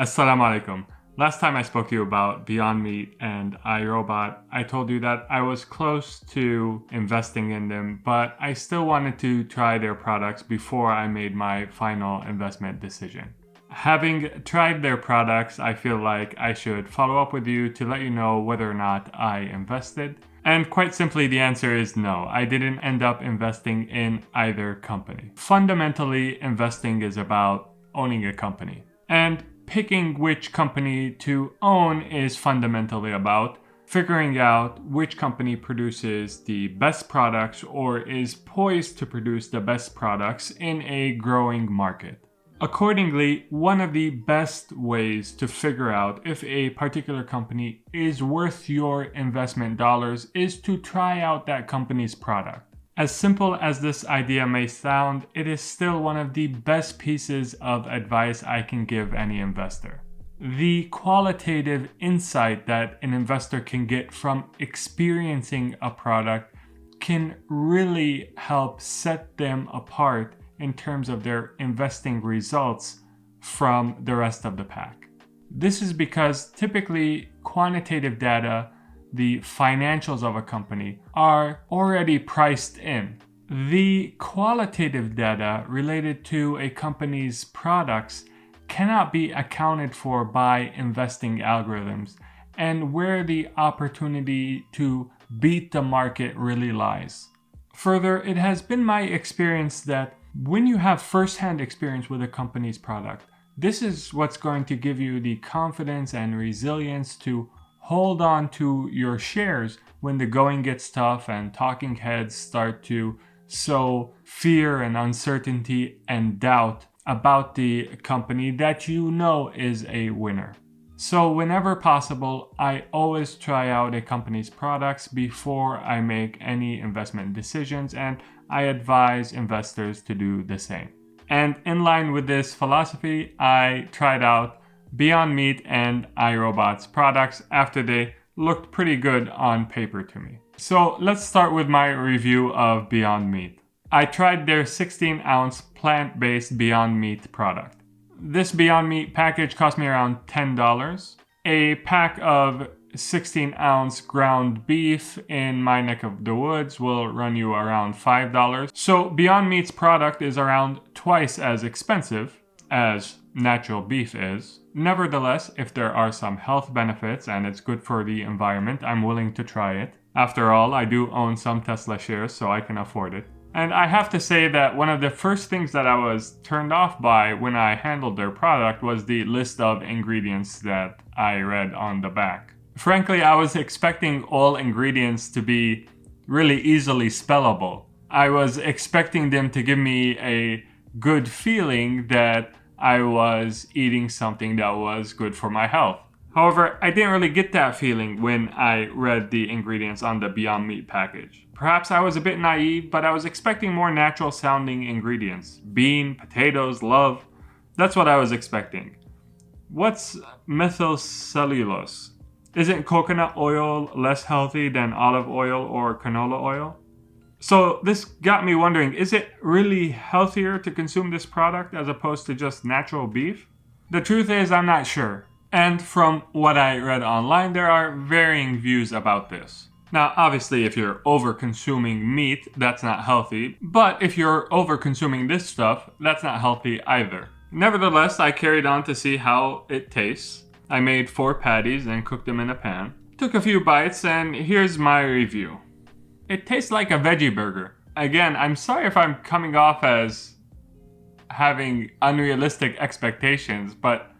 Assalamu alaikum. Last time I spoke to you about BeyondMeat and iRobot, I told you that I was close to investing in them, but I still wanted to try their products before I made my final investment decision. Having tried their products, I feel like I should follow up with you to let you know whether or not I invested. And quite simply, the answer is no. I didn't end up investing in either company. Fundamentally, investing is about owning a company. And picking which company to own is fundamentally about figuring out which company produces the best products or is poised to produce the best products in a growing market. Accordingly, one of the best ways to figure out if a particular company is worth your investment dollars is to try out that company's product. As simple as this idea may sound, it is still one of the best pieces of advice I can give any investor. The qualitative insight that an investor can get from experiencing a product can really help set them apart in terms of their investing results from the rest of the pack. This is because typically quantitative data, the financials of a company, are already priced in. The qualitative data related to a company's products cannot be accounted for by investing algorithms, and where the opportunity to beat the market really lies. Further, it has been my experience that when you have first-hand experience with a company's product, this is what's going to give you the confidence and resilience to hold on to your shares when the going gets tough and talking heads start to sow fear and uncertainty and doubt about the company that you know is a winner. So whenever possible, I always try out a company's products before I make any investment decisions, and I advise investors to do the same. And in line with this philosophy, I tried out BeyondMeat and iRobot's products after they looked pretty good on paper to me. So let's start with my review of BeyondMeat. I tried their 16-ounce plant-based BeyondMeat product. This BeyondMeat package cost me around $10. A pack of 16-ounce ground beef in my neck of the woods will run you around $5. So BeyondMeat's product is around twice as expensive as natural beef is. Nevertheless, if there are some health benefits and it's good for the environment, I'm willing to try it. After all, I do own some Tesla shares, so I can afford it. And I have to say that one of the first things that I was turned off by when I handled their product was the list of ingredients that I read on the back. Frankly, I was expecting all ingredients to be really easily spellable. I was expecting them to give me a good feeling that I was eating something that was good for my health. However, I didn't really get that feeling when I read the ingredients on the BeyondMeat package. Perhaps I was a bit naive, but I was expecting more natural sounding ingredients. Bean, potatoes, love. That's what I was expecting. What's methylcellulose? Isn't coconut oil less healthy than olive oil or canola oil? So this got me wondering, is it really healthier to consume this product as opposed to just natural beef? The truth is, I'm not sure. And from what I read online, there are varying views about this. Now, obviously, if you're over-consuming meat, that's not healthy. But if you're over-consuming this stuff, that's not healthy either. Nevertheless, I carried on to see how it tastes. I made 4 patties and cooked them in a pan. Took a few bites, and here's my review. It tastes like a veggie burger. Again, I'm sorry if I'm coming off as having unrealistic expectations, but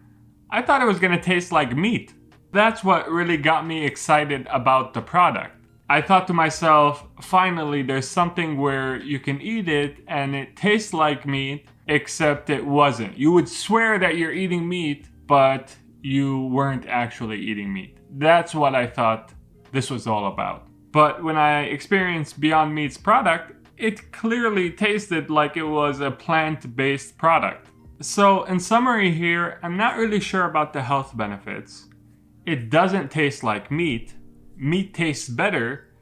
I thought it was going to taste like meat. That's what really got me excited about the product. I thought to myself, finally, there's something where you can eat it and it tastes like meat, except it wasn't. You would swear that you're eating meat, but you weren't actually eating meat. That's what I thought this was all about. But when I experienced BeyondMeat's product, it clearly tasted like it was a plant-based product. So in summary here, I'm not really sure about the health benefits. It doesn't taste like meat. Meat tastes better,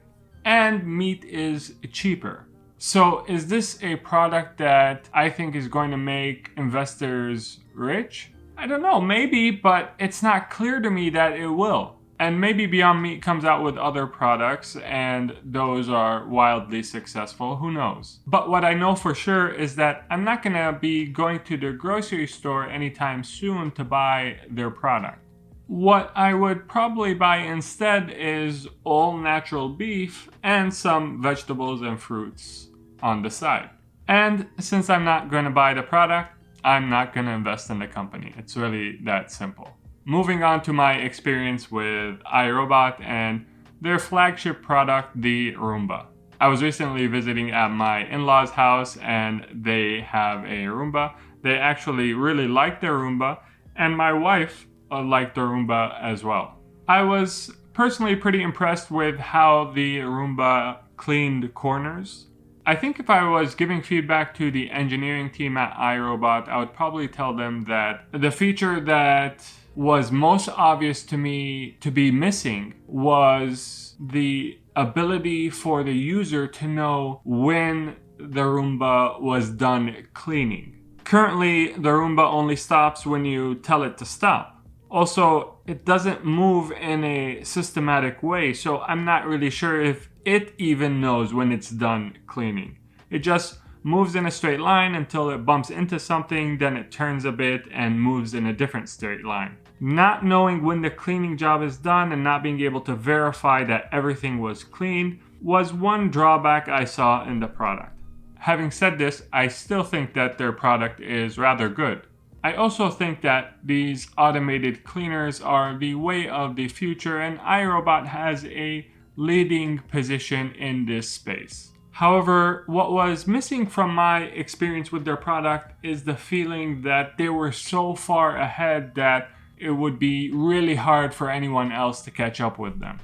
and meat is cheaper. So is this a product that I think is going to make investors rich? I don't know, maybe, but it's not clear to me that it will. And maybe Beyond Meat comes out with other products and those are wildly successful, who knows. But what I know for sure is that I'm not gonna be going to the grocery store anytime soon to buy their product. What I would probably buy instead is all natural beef and some vegetables and fruits on the side. And since I'm not gonna buy the product, I'm not gonna invest in the company. It's really that simple. Moving on to my experience with iRobot and their flagship product, the Roomba. I was recently visiting at my in-laws' house and they have a Roomba. They actually really like their Roomba, and my wife liked the Roomba as well. I was personally pretty impressed with how the Roomba cleaned corners. I think if I was giving feedback to the engineering team at iRobot, I would probably tell them that the feature that was most obvious to me to be missing was the ability for the user to know when the Roomba was done cleaning. Currently, the Roomba only stops when you tell it to stop. Also, it doesn't move in a systematic way, so I'm not really sure if it even knows when it's done cleaning. It just moves in a straight line until it bumps into something, then it turns a bit and moves in a different straight line. Not knowing when the cleaning job is done and not being able to verify that everything was cleaned was one drawback I saw in the product. Having said this, I still think that their product is rather good. I also think that these automated cleaners are the way of the future, and iRobot has a leading position in this space. However, what was missing from my experience with their product is the feeling that they were so far ahead that it would be really hard for anyone else to catch up with them.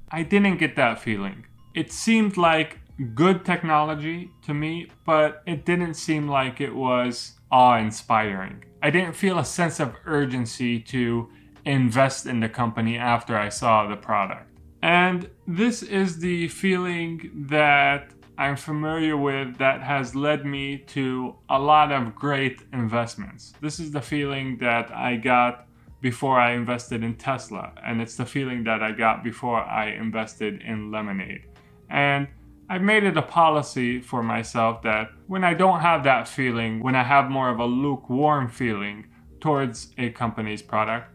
I didn't get that feeling. It seemed like good technology to me, but it didn't seem like it was awe-inspiring. I didn't feel a sense of urgency to invest in the company after I saw the product. And this is the feeling that I'm familiar with that has led me to a lot of great investments. This is the feeling that I got before I invested in Tesla, and it's the feeling that I got before I invested in Lemonade. And I've made it a policy for myself that when I don't have that feeling, when I have more of a lukewarm feeling towards a company's product,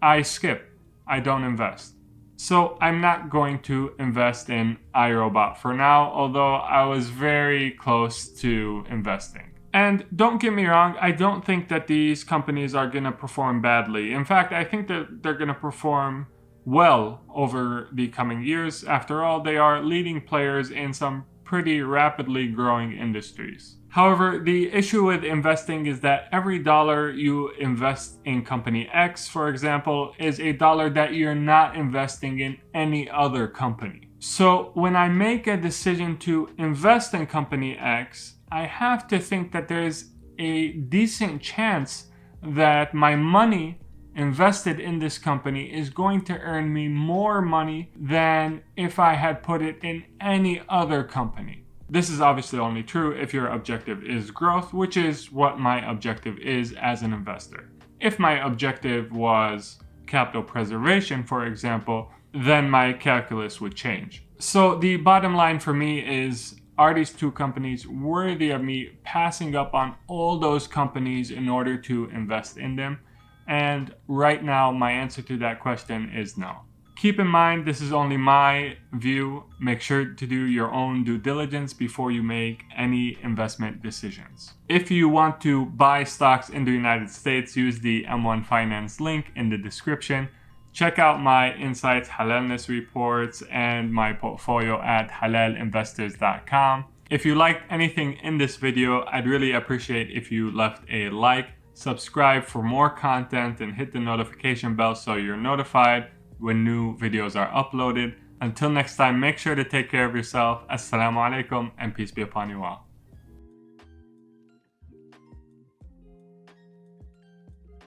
I skip. I don't invest. So I'm not going to invest in iRobot for now, although I was very close to investing. And don't get me wrong, I don't think that these companies are going to perform badly. In fact, I think that they're going to perform well over the coming years. After all, they are leading players in some pretty rapidly growing industries. However, the issue with investing is that every dollar you invest in company X, for example, is a dollar that you're not investing in any other company. So when I make a decision to invest in company X, I have to think that there's a decent chance that my money invested in this company is going to earn me more money than if I had put it in any other company. This is obviously only true if your objective is growth, which is what my objective is as an investor. If my objective was capital preservation, for example, then my calculus would change. So the bottom line for me is, are these two companies worthy of me passing up on all those companies in order to invest in them? And right now, my answer to that question is no. Keep in mind, this is only my view. Make sure to do your own due diligence before you make any investment decisions. If you want to buy stocks in the United States, use the M1 Finance link in the description. Check out my Insights Halalness reports and my portfolio at halalinvestors.com. If you liked anything in this video, I'd really appreciate if you left a like, subscribe for more content, and hit the notification bell so you're notified when new videos are uploaded. Until next time, make sure to take care of yourself. Assalamu alaikum and peace be upon you all.